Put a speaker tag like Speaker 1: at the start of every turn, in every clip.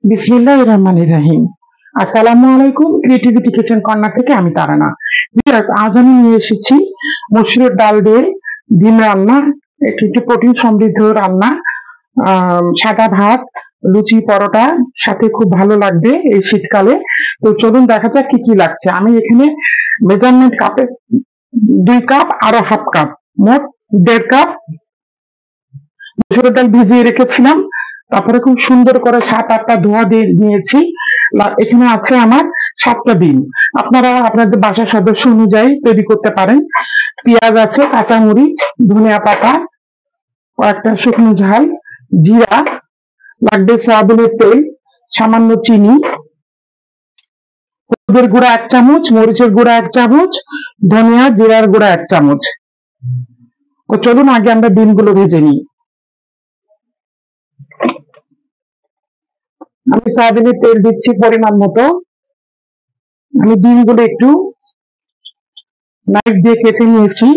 Speaker 1: বিসমিল্লাহির রহমানির রহিম। আসসালামু আলাইকুম। ক্রিয়েটিভিটি কিচেন কর্নার থেকে আমি তারানা। ভিউয়ার্স, আজ আমি নিয়ে এসেছি মসুরের ডাল দিয়ে ডিম রান্না। একটু একটু প্রোটিন সমৃদ্ধ রান্না। সাদা ভাত, লুচি, পরোটা সাথে খুব ভালো লাগবে এই শীতকালে। তো চলুন দেখা যাক কি কি লাগছে। আমি এখানে মেজারমেন্ট কাপে 2 কাপ আরো হাফ কাপ, মোট 1.5 কাপ মসুরের ডাল ভিজিয়ে রেখেছিলাম। তারপরে খুব সুন্দর করে 7-8টা ধোয়া দিয়ে নিয়েছি। এখানে আছে আমার 7টা ডিম। আপনারা আপনাদের বাসার সদস্য অনুযায়ী তৈরি করতে পারেন। পেঁয়াজ আছে, কাঁচামরিচ, ধনিয়া পাতা, কয়েকটা শুকনো ঝাল, জিরা, লাগবে সয়াবিনের তেল, সামান্য চিনি, হলুদের গুঁড়া 1 চামচ, মরিচের গুঁড়া 1 চামচ, ধনিয়া জিরার গুঁড়া 1 চামচ। তো চলুন আগে আমরা ডিমগুলো ভেজে নিই। আমি সয়াবিনের তেল দিচ্ছি পরিমাণ মতো। আমি ডিমগুলো একটু নাইফ দিয়ে কেচে নিয়েছি।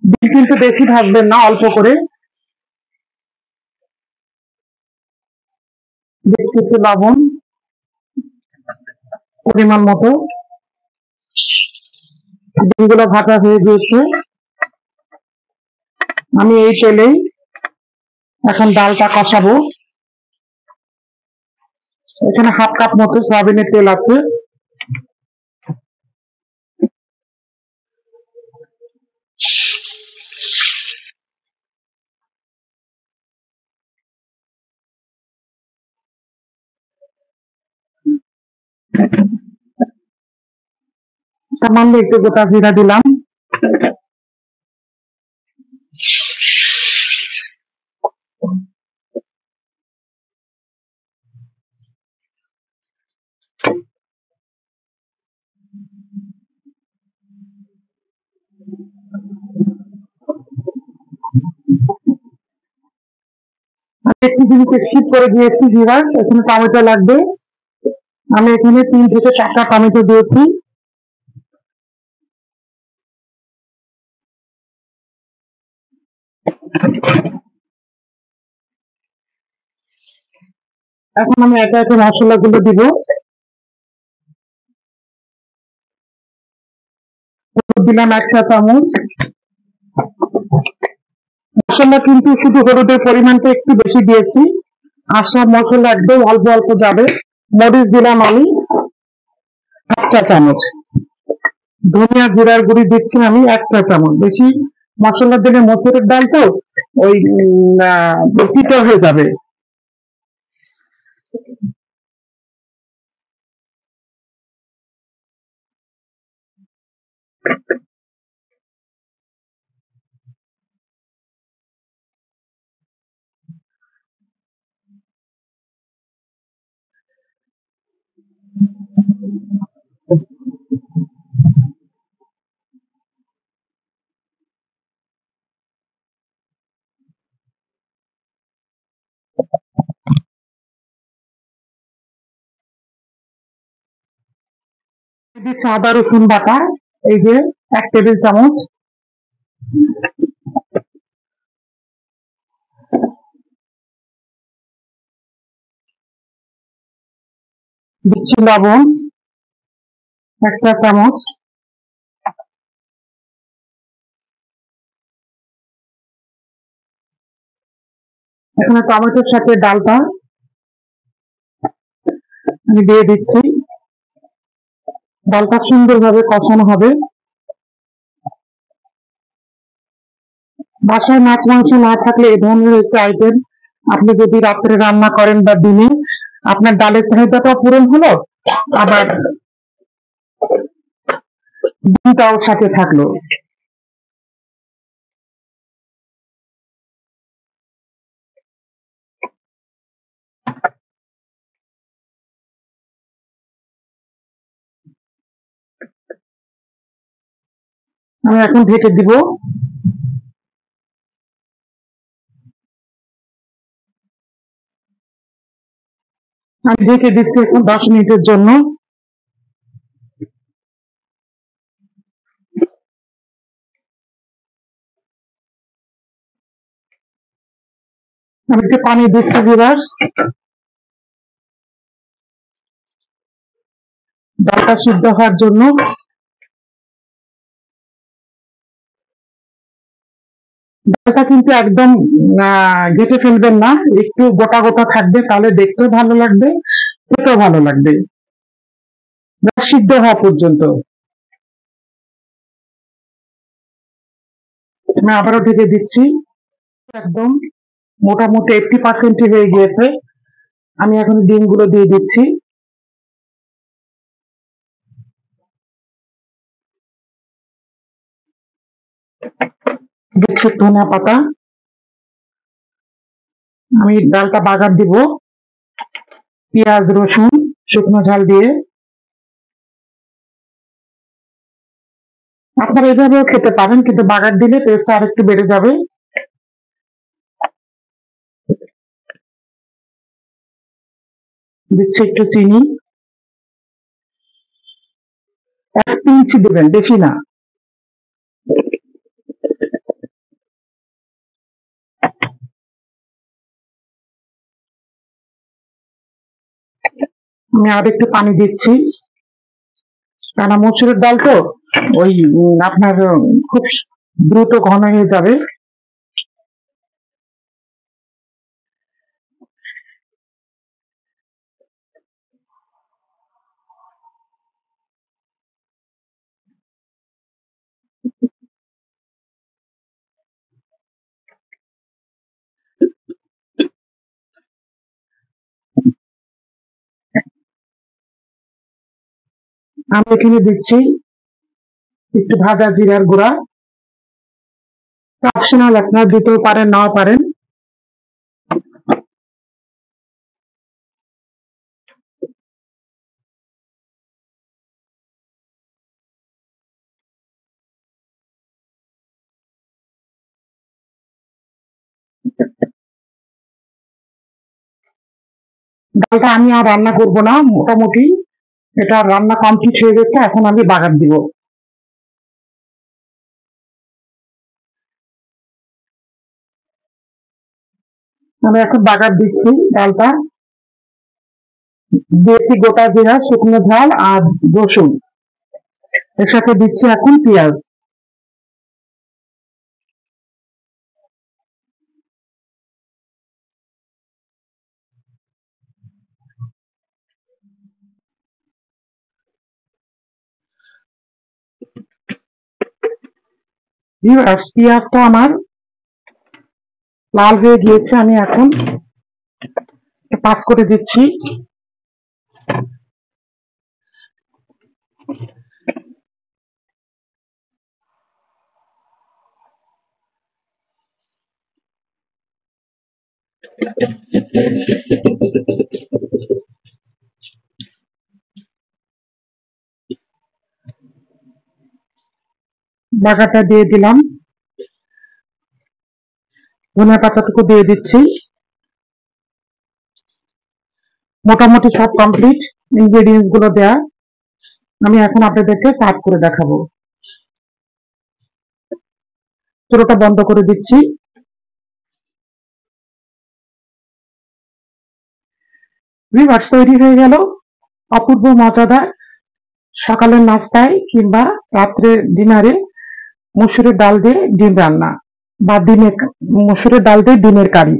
Speaker 1: ডিম কিন্তু বেশি ভাজবেন না, অল্প করে। দেখছি একটু লবণ পরিমাণ মতো। ডিমগুলো ভাজা হয়ে গিয়েছে। আমি এই তেলেই এখন ডালটা কষাবো। এখানে হাফ কাপ মতো সয়াবিনের তেল আছে। সামান্য একটু গোটা জিরা দিলাম। আমি একটু জিনিস স্কিপ করে দিয়েছি ভিউয়ার্স, এখানে টমেটো লাগবে। আমি এখানে 3 থেকে 4টা টমেটো দিয়েছি। এখন আমি একে একে মশলাগুলো দিব। হলুদ দিলাম 1 চা চামচ। মশলা কিন্তু শুধু হলুদের পরিমাণটা একটু বেশি দিয়েছি, আর সব মশলা একদম অল্প অল্প যাবে। মরিচ দিলাম আমি 1 চা চামচ। ধনিয়া জিরার গুঁড়ি দিচ্ছি আমি 1 চা চামচ। বেশি মশলা দিলে মসুরের ডাল তো ওই তিতো হয়ে যাবে। দিচ্ছি আদা রসুন বাটা, এই যে 1 টেবিল চামচ। দিচ্ছি লবণ 1 চা চামচ। এখানে টমেটোর সাথে ডালটা আমি দিয়ে দিচ্ছি। ডালটা সুন্দরভাবে কষানো হবে। বাসায় মাছ মাংস না থাকলে এই ধরনের একটি আইটেম আপনি যদি রাত্রে রান্না করেন বা দিনে, আপনার ডালের চাহিদাটা পূরণ হলো, আবার ডিমটাও সাথে থাকলো। আমি এখন ঢেকে দিব। আমি ঢেকে দিচ্ছি এখন 10 মিনিটের জন্য। আমি একটু পানি দিচ্ছি ভিউয়ার্স, ডালটা সিদ্ধ হওয়ার জন্য। ডালটা কিন্তু একদম ঘেটে ফেলবেন না, একটু গোটা গোটা থাকবে, তাহলে দেখতেও ভালো লাগবে, খেতেও ভালো লাগবে। সিদ্ধ হওয়া পর্যন্ত আমি আবারও ঢেকে দিচ্ছি। একদম মোটামুটি 80% হয়ে গিয়েছে। আমি এখন ডিমগুলো দিয়ে দিচ্ছি। দিচ্ছি ধনিয়া পাতা। আমি ডালটা বাগার দিব পেঁয়াজ রসুন শুকনো ঝাল দিয়ে। আপনারা এভাবেও খেতে পারেন, কিন্তু বাগার দিলে টেস্ট আর একটু বেড়ে যাবে। দিচ্ছি একটু চিনি, 1 পিঞ্চ দেবেন, বেশি না। আমি আর একটু পানি দিচ্ছি, কেন মসুরের ডাল তো ওই আপনার খুব দ্রুত ঘন হয়ে যাবে। আমি এখানে দিচ্ছি একটু ভাজা জিরার গুঁড়া, অপশনাল, আপনারা দিতেও পারেন নাও পারেন। ডালটা আমি আর রান্না করব না, মোটামুটি এটা রান্না কমপ্লিট হয়ে গেছে। এখন আমি বাগার দিব। আমি এখন বাগার দিচ্ছি। ডালটা দিয়েছি গোটা জিরা শুকনো ঝাল আর রসুন, এর সাথে দিচ্ছি এখন পেঁয়াজ। পেঁয়াজটা আমার লাল হয়ে গিয়েছে, আমি এখন পাস করে দিচ্ছি। বাগারটা দিয়ে দিলাম, ধনিয়া পাতাটুকু দিয়ে দিচ্ছি। মোটামুটি সব কমপ্লিট, ইনগ্রেডিয়েন্টস গুলো দেয়া। আমি এখন আপনাদেরকে সার্ভ করে দেখাবো। চুলোটা বন্ধ করে দিচ্ছি। ভিউয়ার্স, তৈরি হয়ে গেল অপূর্ব মজাদার সকালের নাস্তায় কিংবা রাত্রের ডিনারে মসুরের ডাল দিয়ে ডিম রান্না, বা মসুরের ডাল দিয়ে ডিমের কারি।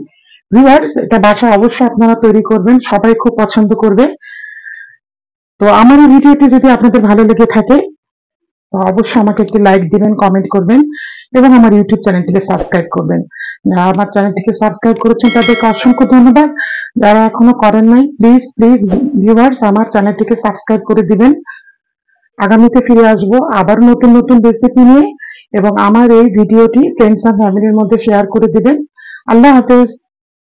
Speaker 1: ভিউয়ার্স, এটা বাসায় অবশ্যই আপনারা তৈরি করবেন, সবাই খুব পছন্দ করবে। তো আমার এই ভিডিওটি যদি আপনাদের ভালো লেগে থাকে, তো অবশ্যই আমাকে একটি লাইক দিবেন, কমেন্ট করবেন এবং আমার ইউটিউব চ্যানেলটিকে সাবস্ক্রাইব করবেন। যারা আমার চ্যানেলটিকে সাবস্ক্রাইব করেছেন তাদেরকে অসংখ্য ধন্যবাদ। যারা এখনো করেন নাই, প্লিজ প্লিজ ভিউয়ার্স, আমার চ্যানেলটিকে সাবস্ক্রাইব করে দিবেন। আগামীতে ফিরে আসবো আবার নতুন নতুন রেসিপি নিয়ে, এবং আমার এই ভিডিওটি ফ্রেন্ডস এন্ড ফ্যামিলির মধ্যে শেয়ার করে দিবেন। আল্লাহ হাফেজ।